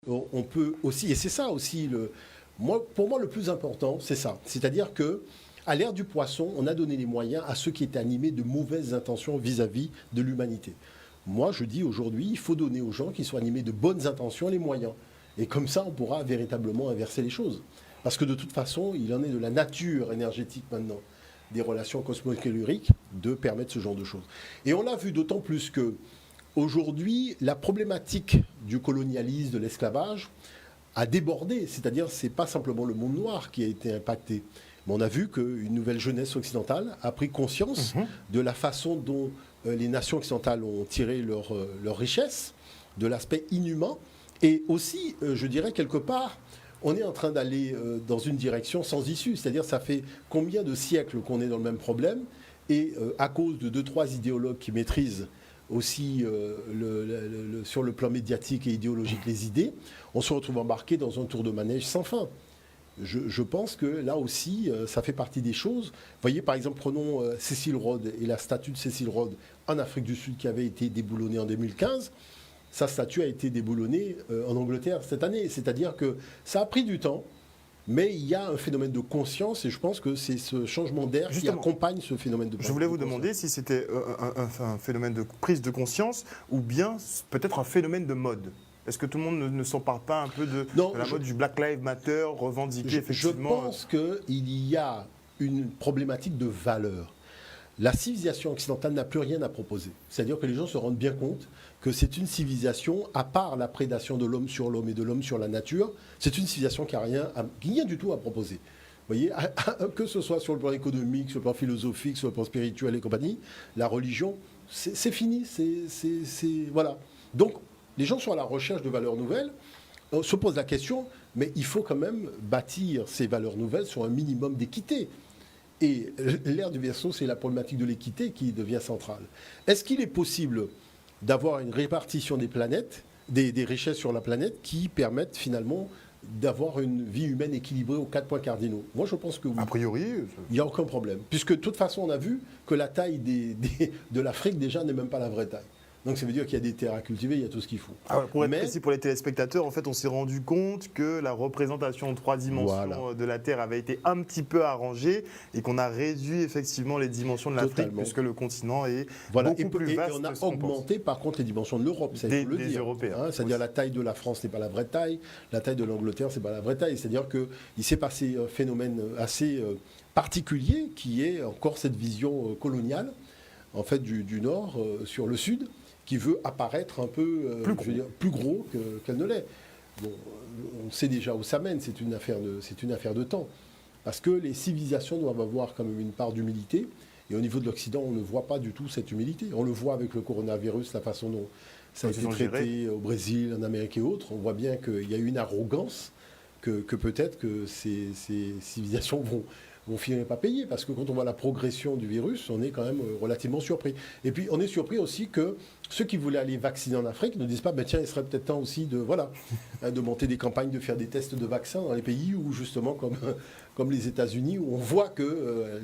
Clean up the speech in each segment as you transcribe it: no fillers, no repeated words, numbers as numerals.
on peut aussi, et c'est ça aussi, pour moi le plus important, c'est ça. C'est-à-dire que à l'ère du poisson, on a donné les moyens à ceux qui étaient animés de mauvaises intentions vis-à-vis de l'humanité. Moi, je dis aujourd'hui, il faut donner aux gens qui sont animés de bonnes intentions les moyens. Et comme ça, on pourra véritablement inverser les choses. Parce que de toute façon, il en est de la nature énergétique maintenant, des relations cosmotelluriques, de permettre ce genre de choses. Et on l'a vu d'autant plus que aujourd'hui, la problématique du colonialisme, de l'esclavage, a débordé. C'est-à-dire, ce n'est pas simplement le monde noir qui a été impacté. Mais on a vu qu'une nouvelle jeunesse occidentale a pris conscience de la façon dont les nations occidentales ont tiré leur richesse, de l'aspect inhumain. Et aussi, je dirais, quelque part, on est en train d'aller dans une direction sans issue. C'est-à-dire, ça fait combien de siècles qu'on est dans le même problème. Et à cause de 2-3 idéologues qui maîtrisent aussi sur le plan médiatique et idéologique les idées, on se retrouve embarqué dans un tour de manège sans fin. Je pense que là aussi, ça fait partie des choses. Vous voyez, par exemple, prenons Cecil Rhodes et la statue de Cecil Rhodes en Afrique du Sud qui avait été déboulonnée en 2015. Sa statue a été déboulonnée en Angleterre cette année. C'est-à-dire que ça a pris du temps, mais il y a un phénomène de conscience et je pense que c'est ce changement d'air qui accompagne ce phénomène de conscience. Je voulais vous demander si c'était un phénomène de prise de conscience ou bien peut-être un phénomène de mode. Est-ce que tout le monde ne s'empare pas un peu de la mode du Black Lives Matter revendiqué effectivement? Je pense qu'il y a une problématique de valeur. La civilisation occidentale n'a plus rien à proposer. C'est-à-dire que les gens se rendent bien compte que c'est une civilisation, à part la prédation de l'homme sur l'homme et de l'homme sur la nature, c'est une civilisation qui n'a rien du tout à proposer. Vous voyez, que ce soit sur le plan économique, sur le plan philosophique, sur le plan spirituel et compagnie, la religion, c'est fini. Voilà. Donc, les gens sont à la recherche de valeurs nouvelles. On se pose la question, mais il faut quand même bâtir ces valeurs nouvelles sur un minimum d'équité. Et l'ère du Verseau, c'est la problématique de l'équité qui devient centrale. Est-ce qu'il est possible d'avoir une répartition des planètes, des richesses sur la planète qui permettent finalement d'avoir une vie humaine équilibrée aux 4 points cardinaux? Moi, je pense que oui. A priori, il n'y a aucun problème. Puisque de toute façon, on a vu que la taille de l'Afrique, déjà, n'est même pas la vraie taille. Donc ça veut dire qu'il y a des terres à cultiver, il y a tout ce qu'il faut. Pour être précis pour les téléspectateurs, en fait, on s'est rendu compte que la représentation en 3 dimensions de la Terre avait été un petit peu arrangée et qu'on a réduit effectivement les dimensions de l'Afrique puisque le continent est beaucoup plus vaste. Et on a augmenté par contre les dimensions de l'Europe, des Européens. C'est-à-dire la taille de la France n'est pas la vraie taille, la taille de l'Angleterre c'est pas la vraie taille. C'est-à-dire qu'il s'est passé un phénomène assez particulier qui est encore cette vision coloniale en fait du Nord sur le Sud, qui veut apparaître un peu plus gros qu'elle ne l'est. Bon, on sait déjà où ça mène, c'est une affaire de temps. Parce que les civilisations doivent avoir quand même une part d'humilité, et au niveau de l'Occident, on ne voit pas du tout cette humilité. On le voit avec le coronavirus, la façon dont ça a été traité au Brésil, en Amérique et autres. On voit bien qu'il y a une arrogance que peut-être que ces civilisations vont finir par payer, parce que quand on voit la progression du virus, on est quand même relativement surpris. Et puis on est surpris aussi que ceux qui voulaient aller vacciner en Afrique ne disent pas, tiens, il serait peut-être temps aussi de monter des campagnes, de faire des tests de vaccins dans les pays où justement, comme les États-Unis, où on voit que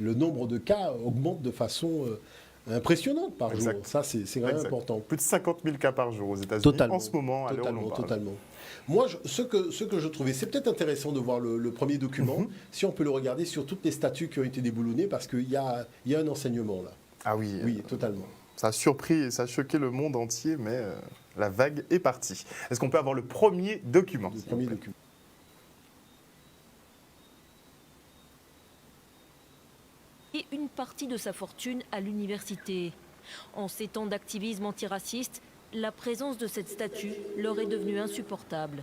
le nombre de cas augmente de façon impressionnante par jour. Ça, c'est quand même important. Plus de 50 000 cas par jour aux États-Unis en ce moment, à l'heure où l'on parle. Totalement. Moi, ce que je trouvais, c'est peut-être intéressant de voir le premier document, si on peut le regarder sur toutes les statues qui ont été déboulonnées, parce qu'il y a un enseignement là. Ah oui. Oui, totalement. Ça a surpris et ça a choqué le monde entier, mais la vague est partie. Est-ce qu'on peut avoir le premier document? Le premier document. Et une partie de sa fortune à l'université. En ces temps d'activisme antiraciste, la présence de cette statue leur est devenue insupportable.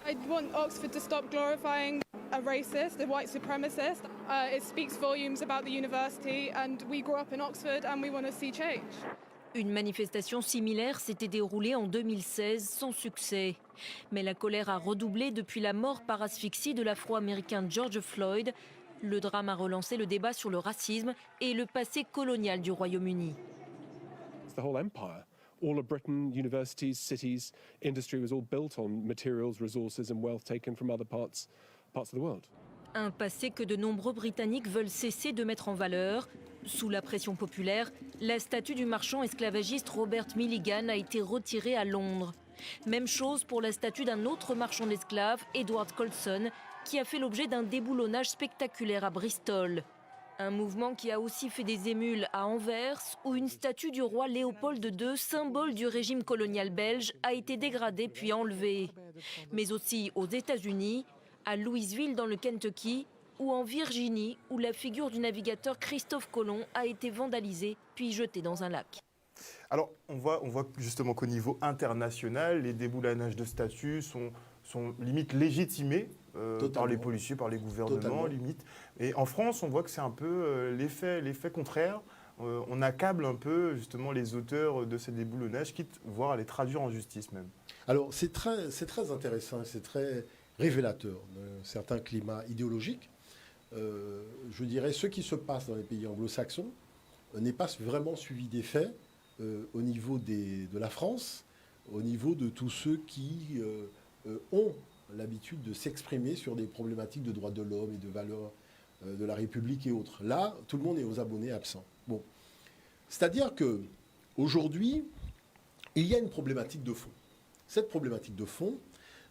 I want Oxford to stop glorifying a racist, a white supremacist. It speaks volumes about the university, and we grew up in Oxford and we want to see change. Une manifestation similaire s'était déroulée en 2016 sans succès. Mais la colère a redoublé depuis la mort par asphyxie de l'Afro-américain George Floyd. Le drame a relancé le débat sur le racisme et le passé colonial du Royaume-Uni. The whole empire. All of Britain, universities, cities, industry was all built on materials, resources and wealth taken from other parts of the world. Un passé que de nombreux Britanniques veulent cesser de mettre en valeur. Sous la pression populaire, la statue du marchand esclavagiste Robert Milligan a été retirée à Londres. Même chose pour la statue d'un autre marchand d'esclaves, Edward Colson, qui a fait l'objet d'un déboulonnage spectaculaire à Bristol. Un mouvement qui a aussi fait des émules à Anvers, où une statue du roi Léopold II, symbole du régime colonial belge, a été dégradée puis enlevée. Mais aussi aux États-Unis, à Louisville dans le Kentucky, ou en Virginie, où la figure du navigateur Christophe Colomb a été vandalisée puis jetée dans un lac. Alors, on voit justement qu'au niveau international, les déboulonnages de statues sont limite légitimés par les policiers, par les gouvernements, limite. Et en France, on voit que c'est un peu l'effet contraire. On accable un peu justement les auteurs de ces déboulonnages, quitte voire à les traduire en justice même. Alors, c'est très intéressant, c'est très révélateur d'un certain climat idéologique. Je dirais, ce qui se passe dans les pays anglo-saxons n'est pas vraiment suivi des faits au niveau de la France, au niveau de tous ceux qui ont l'habitude de s'exprimer sur des problématiques de droits de l'homme et de valeurs de la République et autres. Là, tout le monde est aux abonnés absents. Bon. C'est-à-dire qu'aujourd'hui, il y a une problématique de fond. Cette problématique de fond,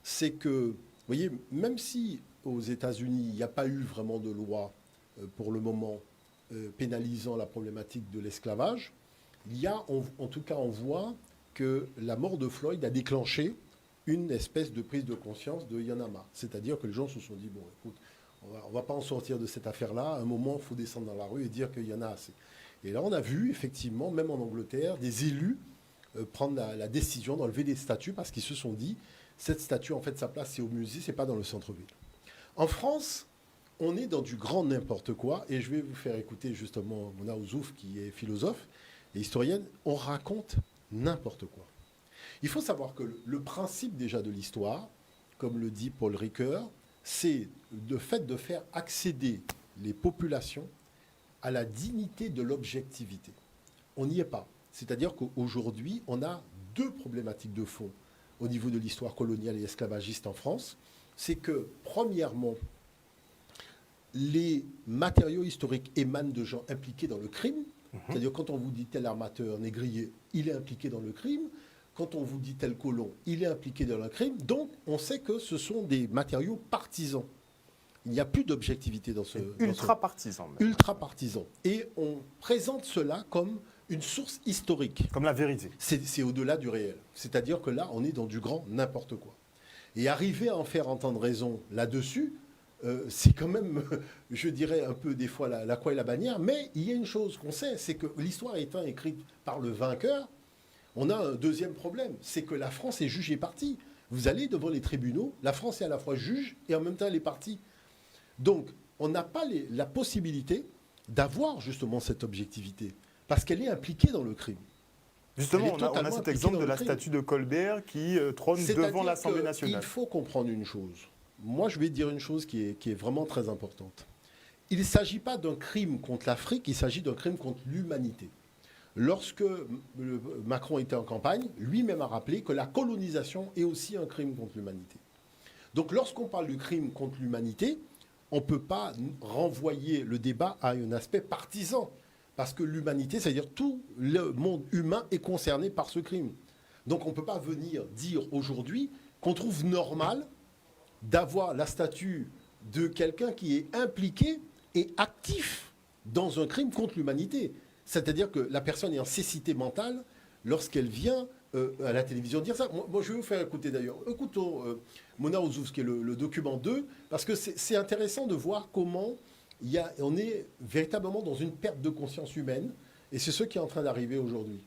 c'est que, vous voyez, même si aux États-Unis, il n'y a pas eu vraiment de loi pour le moment pénalisant la problématique de l'esclavage, il y a, en tout cas, on voit que la mort de Floyd a déclenché une espèce de prise de conscience de y'en a marre. C'est-à-dire que les gens se sont dit, bon, écoute, on ne va pas en sortir de cette affaire-là. À un moment, il faut descendre dans la rue et dire qu'il y en a assez. Et là, on a vu, effectivement, même en Angleterre, des élus prendre la décision d'enlever des statues parce qu'ils se sont dit, cette statue, en fait, sa place, c'est au musée, c'est pas dans le centre-ville. En France, on est dans du grand n'importe quoi. Et je vais vous faire écouter, justement, Mona Ozouf, qui est philosophe et historienne. On raconte n'importe quoi. Il faut savoir que le principe déjà de l'histoire, comme le dit Paul Ricoeur, c'est le fait de faire accéder les populations à la dignité de l'objectivité. On n'y est pas. C'est-à-dire qu'aujourd'hui, on a deux problématiques de fond au niveau de l'histoire coloniale et esclavagiste en France. C'est que, premièrement, les matériaux historiques émanent de gens impliqués dans le crime. C'est-à-dire quand on vous dit tel armateur négrier, il est impliqué dans le crime. Quand on vous dit tel colon, il est impliqué dans le crime. Donc, on sait que ce sont des matériaux partisans. Il n'y a plus d'objectivité dans ce... Ultra-partisan. Ultra-partisan. Et on présente cela comme une source historique. Comme la vérité. C'est au-delà du réel. C'est-à-dire que là, on est dans du grand n'importe quoi. Et arriver à en faire entendre raison là-dessus, c'est quand même, je dirais, un peu des fois la croix et la bannière. Mais il y a une chose qu'on sait, c'est que l'histoire étant écrite par le vainqueur, on a un deuxième problème, c'est que la France est juge et partie. Vous allez devant les tribunaux, la France est à la fois juge et en même temps elle est partie. Donc, on n'a pas la possibilité d'avoir justement cette objectivité, parce qu'elle est impliquée dans le crime. Justement, on a cet exemple de la statue de Colbert qui trône devant l'Assemblée nationale. Il faut comprendre une chose. Moi, je vais dire une chose qui est vraiment très importante. Il ne s'agit pas d'un crime contre l'Afrique, il s'agit d'un crime contre l'humanité. Lorsque Macron était en campagne, lui-même a rappelé que la colonisation est aussi un crime contre l'humanité. Donc lorsqu'on parle du crime contre l'humanité, on ne peut pas renvoyer le débat à un aspect partisan. Parce que l'humanité, c'est-à-dire tout le monde humain est concerné par ce crime. Donc on ne peut pas venir dire aujourd'hui qu'on trouve normal d'avoir la statue de quelqu'un qui est impliqué et actif dans un crime contre l'humanité. C'est-à-dire que la personne est en cécité mentale lorsqu'elle vient à la télévision dire ça. Moi, je vais vous faire écouter d'ailleurs. Écoutons Mona Ozouf, qui est le document 2, parce que c'est intéressant de voir comment on est véritablement dans une perte de conscience humaine, et c'est ce qui est en train d'arriver aujourd'hui.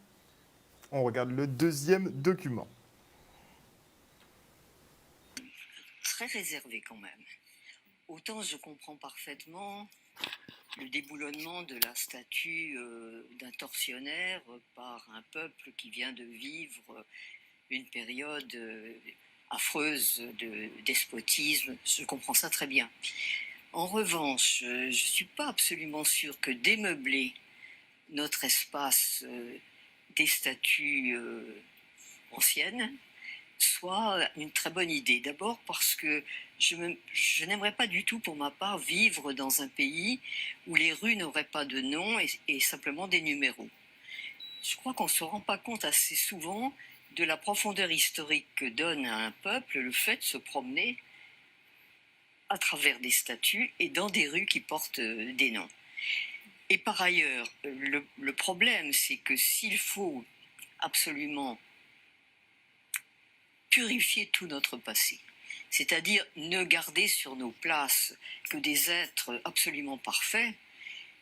On regarde le deuxième document. Très réservé quand même. Autant je comprends parfaitement le déboulonnement de la statue d'un tortionnaire par un peuple qui vient de vivre une période affreuse de despotisme. Je comprends ça très bien. En revanche, je ne suis pas absolument sûre que démeubler notre espace des statues anciennes soit une très bonne idée. D'abord parce que je n'aimerais pas du tout, pour ma part, vivre dans un pays où les rues n'auraient pas de nom et simplement des numéros. Je crois qu'on ne se rend pas compte assez souvent de la profondeur historique que donne à un peuple le fait de se promener à travers des statues et dans des rues qui portent des noms. Et par ailleurs, le problème, c'est que s'il faut absolument purifier tout notre passé, c'est-à-dire ne garder sur nos places que des êtres absolument parfaits,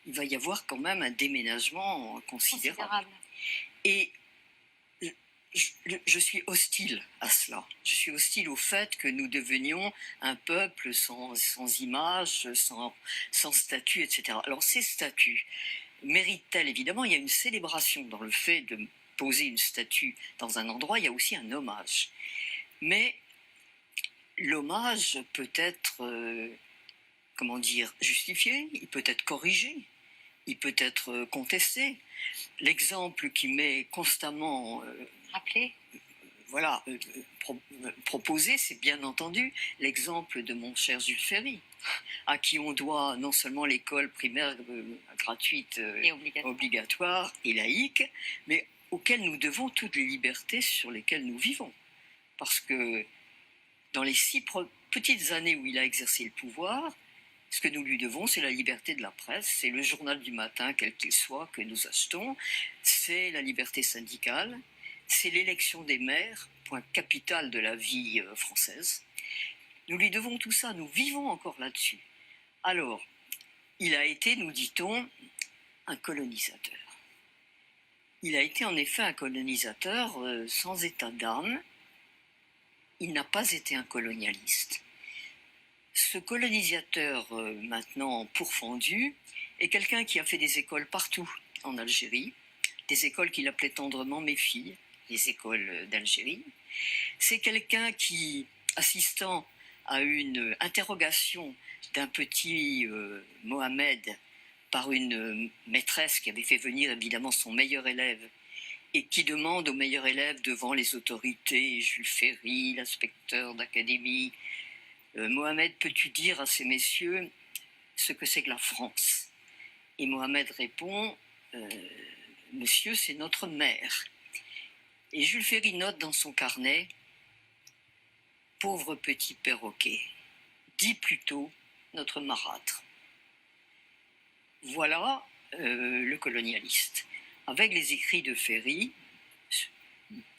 il va y avoir quand même un déménagement considérable. Et je suis hostile à cela. Je suis hostile au fait que nous devenions un peuple sans image, sans statut, etc. Alors ces statues méritent-elles, évidemment, il y a une célébration dans le fait de poser une statue dans un endroit, il y a aussi un hommage. Mais l'hommage peut être, justifié, il peut être corrigé, il peut être contesté. L'exemple qui m'est constamment proposé, c'est bien entendu l'exemple de mon cher Jules Ferry, à qui on doit non seulement l'école primaire gratuite et obligatoire et laïque, mais auquel nous devons toutes les libertés sur lesquelles nous vivons. Parce que dans les 6 petites années où il a exercé le pouvoir, ce que nous lui devons, c'est la liberté de la presse, c'est le journal du matin, quel qu'il soit, que nous achetons, c'est la liberté syndicale, c'est l'élection des maires, point capital de la vie française. Nous lui devons tout ça, nous vivons encore là-dessus. Alors, il a été, nous dit-on, un colonisateur. Il a été en effet un colonisateur sans état d'âme. Il n'a pas été un colonialiste. Ce colonisateur maintenant pourfendu est quelqu'un qui a fait des écoles partout en Algérie, des écoles qu'il appelait tendrement mes filles, les écoles d'Algérie. C'est quelqu'un qui, assistant à une interrogation d'un petit Mohamed par une maîtresse qui avait fait venir évidemment son meilleur élève et qui demande au meilleur élève devant les autorités, Jules Ferry, l'inspecteur d'académie, Mohamed, peux-tu dire à ces messieurs ce que c'est que la France? Et Mohamed répond, monsieur, c'est notre mère. Et Jules Ferry note dans son carnet, pauvre petit perroquet, dis plutôt notre marâtre. Voilà le colonialiste. Avec les écrits de Ferry,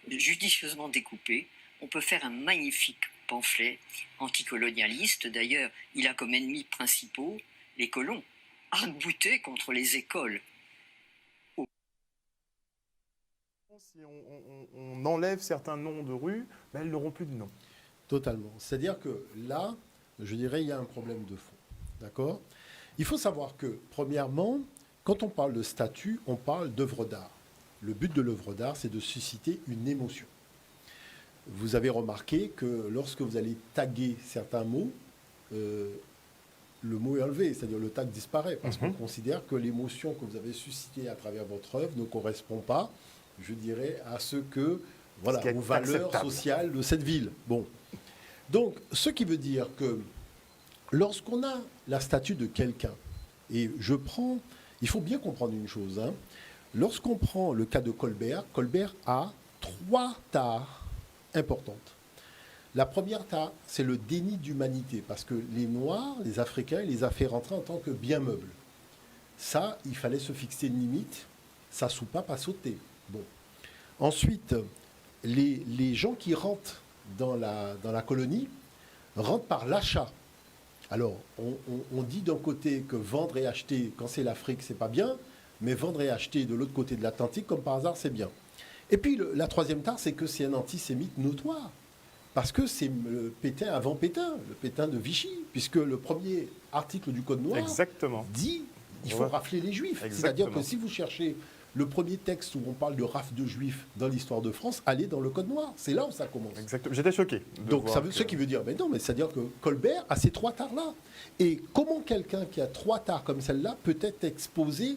judicieusement découpés, on peut faire un magnifique pamphlet anticolonialiste. D'ailleurs, il a comme ennemis principaux les colons, arc-boutés contre les écoles. Si on enlève certains noms de rues, ben elles n'auront plus de nom. Totalement. C'est-à-dire que là, je dirais, il y a un problème de fond. D'accord ? Il faut savoir que, premièrement, quand on parle de statut, on parle d'œuvre d'art. Le but de l'œuvre d'art, c'est de susciter une émotion. Vous avez remarqué que lorsque vous allez taguer certains mots, le mot est enlevé, c'est-à-dire le tag disparaît, parce qu'on considère que l'émotion que vous avez suscitée à travers votre œuvre ne correspond pas, je dirais, à ce que, voilà, aux valeurs sociales de cette ville. Bon. Donc, ce qui veut dire que lorsqu'on a la statue de quelqu'un, et il faut bien comprendre une chose, hein, lorsqu'on prend le cas de Colbert, Colbert a 3 tares importantes. La première tare, c'est le déni d'humanité, parce que les Noirs, les Africains, il les a fait rentrer en tant que bien meubles. Ça, il fallait se fixer une limite, sa soupape a sauté. Bon. Ensuite, les gens qui rentrent dans la colonie rentrent par l'achat. Alors, on dit d'un côté que vendre et acheter, quand c'est l'Afrique, c'est pas bien, mais vendre et acheter de l'autre côté de l'Atlantique, comme par hasard, c'est bien. Et puis, la troisième tare, c'est que c'est un antisémite notoire. Parce que c'est le Pétain avant Pétain, le Pétain de Vichy, puisque le premier article du Code noir dit qu'il faut rafler les Juifs. C'est-à-dire que si vous cherchez le premier texte où on parle de rafle de Juifs dans l'histoire de France, allez dans le Code noir. C'est là où ça commence. Exactement. J'étais choqué. Donc, ce qui veut dire, mais non, mais c'est-à-dire que Colbert a ces 3 tares-là. Et comment quelqu'un qui a 3 tares comme celle-là peut être exposé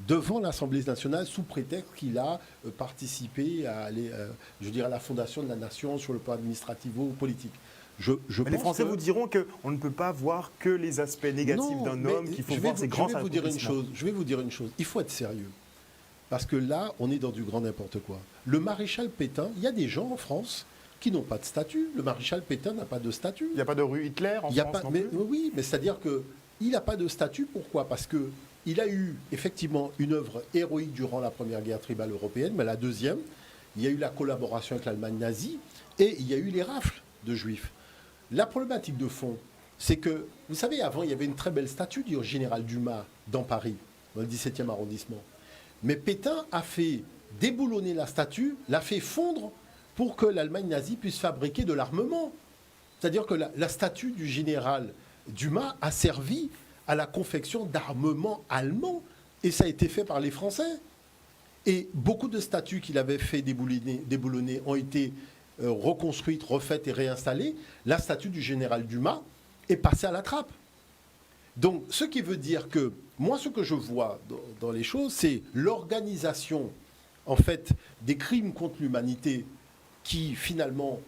devant l'Assemblée nationale sous prétexte qu'il a participé à la fondation de la nation sur le plan administratif ou politique. Mais les Français vous diront qu'on ne peut pas voir que les aspects négatifs d'un homme, qu'il faut voir ses grands accomplissements. Je vais vous dire une chose, il faut être sérieux. Parce que là, on est dans du grand n'importe quoi. Le maréchal Pétain, il y a des gens en France qui n'ont pas de statut. Le maréchal Pétain n'a pas de statut. Il n'y a pas de rue Hitler en France non plus. Oui, mais c'est-à-dire qu'il n'a pas de statut. Pourquoi ? Parce qu'il a eu effectivement une œuvre héroïque durant la première guerre tribale européenne, mais la deuxième, il y a eu la collaboration avec l'Allemagne nazie et il y a eu les rafles de juifs. La problématique de fond, c'est que, vous savez, avant, il y avait une très belle statue du général Dumas dans Paris, dans le 17e arrondissement. Mais Pétain a fait déboulonner la statue, l'a fait fondre pour que l'Allemagne nazie puisse fabriquer de l'armement. C'est-à-dire que la statue du général Dumas a servi à la confection d'armement allemand. Et ça a été fait par les Français. Et beaucoup de statues qu'il avait fait déboulonner ont été reconstruites, refaites et réinstallées. La statue du général Dumas est passée à la trappe. Donc, ce qui veut dire que, moi, ce que je vois dans les choses, c'est l'organisation, en fait, des crimes contre l'humanité qui, finalement,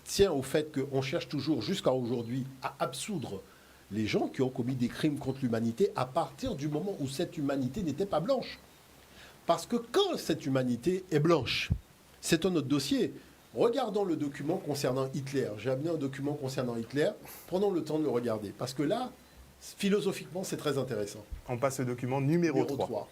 tient au fait qu'on cherche toujours, jusqu'à aujourd'hui, à absoudre les gens qui ont commis des crimes contre l'humanité à partir du moment où cette humanité n'était pas blanche. Parce que quand cette humanité est blanche, c'est un autre dossier. Regardons le document concernant Hitler. J'ai amené un document concernant Hitler. Prenons le temps de le regarder. Parce que là, philosophiquement, c'est très intéressant. On passe au document numéro 3.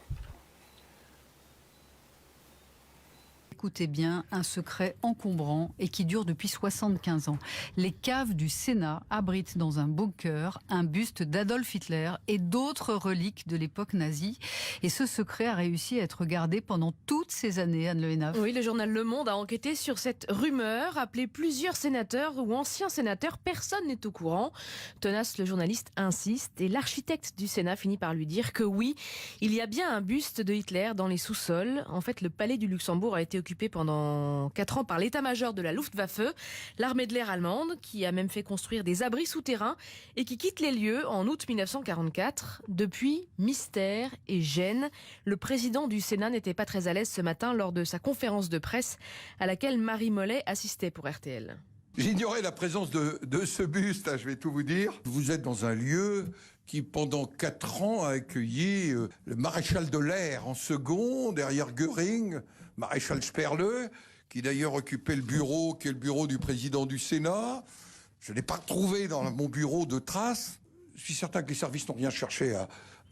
Écoutez bien, un secret encombrant et qui dure depuis 75 ans. Les caves du Sénat abritent dans un bunker un buste d'Adolf Hitler et d'autres reliques de l'époque nazie. Et ce secret a réussi à être gardé pendant toutes ces années, Anne Le Hénaff. Oui, le journal Le Monde a enquêté sur cette rumeur, appelé plusieurs sénateurs ou anciens sénateurs. Personne n'est au courant. Tenace, le journaliste insiste et l'architecte du Sénat finit par lui dire que oui, il y a bien un buste de Hitler dans les sous-sols. En fait, le palais du Luxembourg a été occupé pendant 4 ans par l'état-major de la Luftwaffe, l'armée de l'air allemande, qui a même fait construire des abris souterrains et qui quitte les lieux en août 1944. Depuis, mystère et gêne. Le président du Sénat n'était pas très à l'aise ce matin lors de sa conférence de presse à laquelle Marie Mollet assistait pour RTL. J'ignorais la présence de ce buste, je vais tout vous dire. Vous êtes dans un lieu qui, pendant 4 ans, a accueilli le maréchal de l'air en second, derrière Göring, maréchal Sperle, qui d'ailleurs occupait le bureau, qui est le bureau du président du Sénat. Je n'ai pas trouvé dans mon bureau de traces. Je suis certain que les services n'ont rien cherché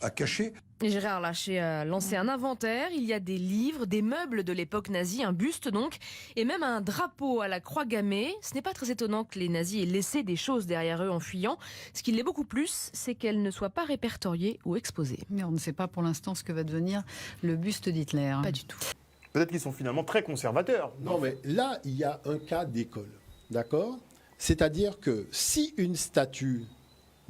à cacher. Et Gérard Larcher a lancé un inventaire. Il y a des livres, des meubles de l'époque nazie, un buste donc, et même un drapeau à la croix gammée. Ce n'est pas très étonnant que les nazis aient laissé des choses derrière eux en fuyant. Ce qui l'est beaucoup plus, c'est qu'elles ne soient pas répertoriées ou exposées. Mais on ne sait pas pour l'instant ce que va devenir le buste d'Hitler. Pas du tout. Peut-être qu'ils sont finalement très conservateurs. Non, mais là, il y a un cas d'école, d'accord ? C'est-à-dire que si une statue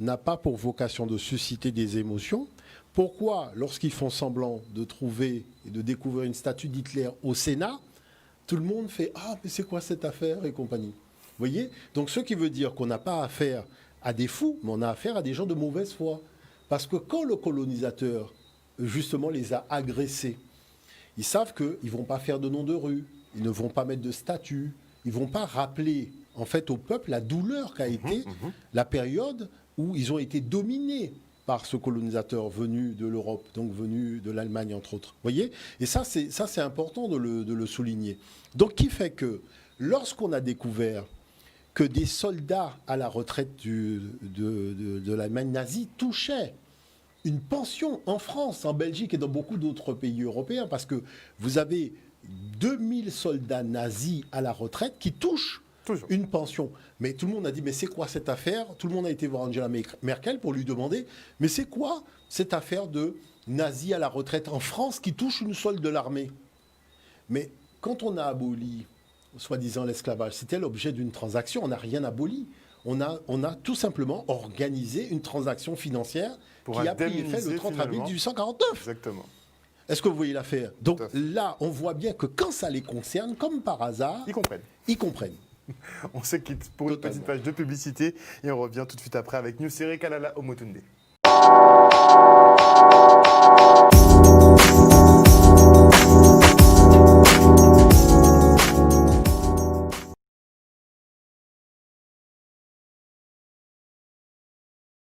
n'a pas pour vocation de susciter des émotions, pourquoi, lorsqu'ils font semblant de trouver et de découvrir une statue d'Hitler au Sénat, tout le monde fait « Ah, mais c'est quoi cette affaire ?» et compagnie. Vous voyez ? Donc, ce qui veut dire qu'on n'a pas affaire à des fous, mais on a affaire à des gens de mauvaise foi. Parce que quand le colonisateur, justement, les a agressés, ils savent qu'ils ne vont pas faire de nom de rue, ils ne vont pas mettre de statue, ils ne vont pas rappeler en fait au peuple la douleur qu'a été la période où ils ont été dominés par ce colonisateur venu de l'Europe, donc venu de l'Allemagne entre autres. Vous voyez ? Et ça c'est important de le souligner. Donc qui fait que lorsqu'on a découvert que des soldats à la retraite de l'Allemagne nazie touchaient une pension en France, en Belgique et dans beaucoup d'autres pays européens, parce que vous avez 2000 soldats nazis à la retraite qui touchent une pension. Mais tout le monde a dit, mais c'est quoi cette affaire ? Tout le monde a été voir Angela Merkel pour lui demander, mais c'est quoi cette affaire de nazis à la retraite en France qui touche une solde de l'armée ? Mais quand on a aboli, soi-disant, l'esclavage, c'était l'objet d'une transaction, on n'a rien aboli. On a tout simplement organisé une transaction financière qui a pris effet le 30 avril 1849. Exactement. Est-ce que vous voyez l'affaire ? Donc là, on voit bien que quand ça les concerne, comme par hasard, ils comprennent. On se quitte pour une petite page de publicité et on revient tout de suite après avec Nusere Kalala Omotunde.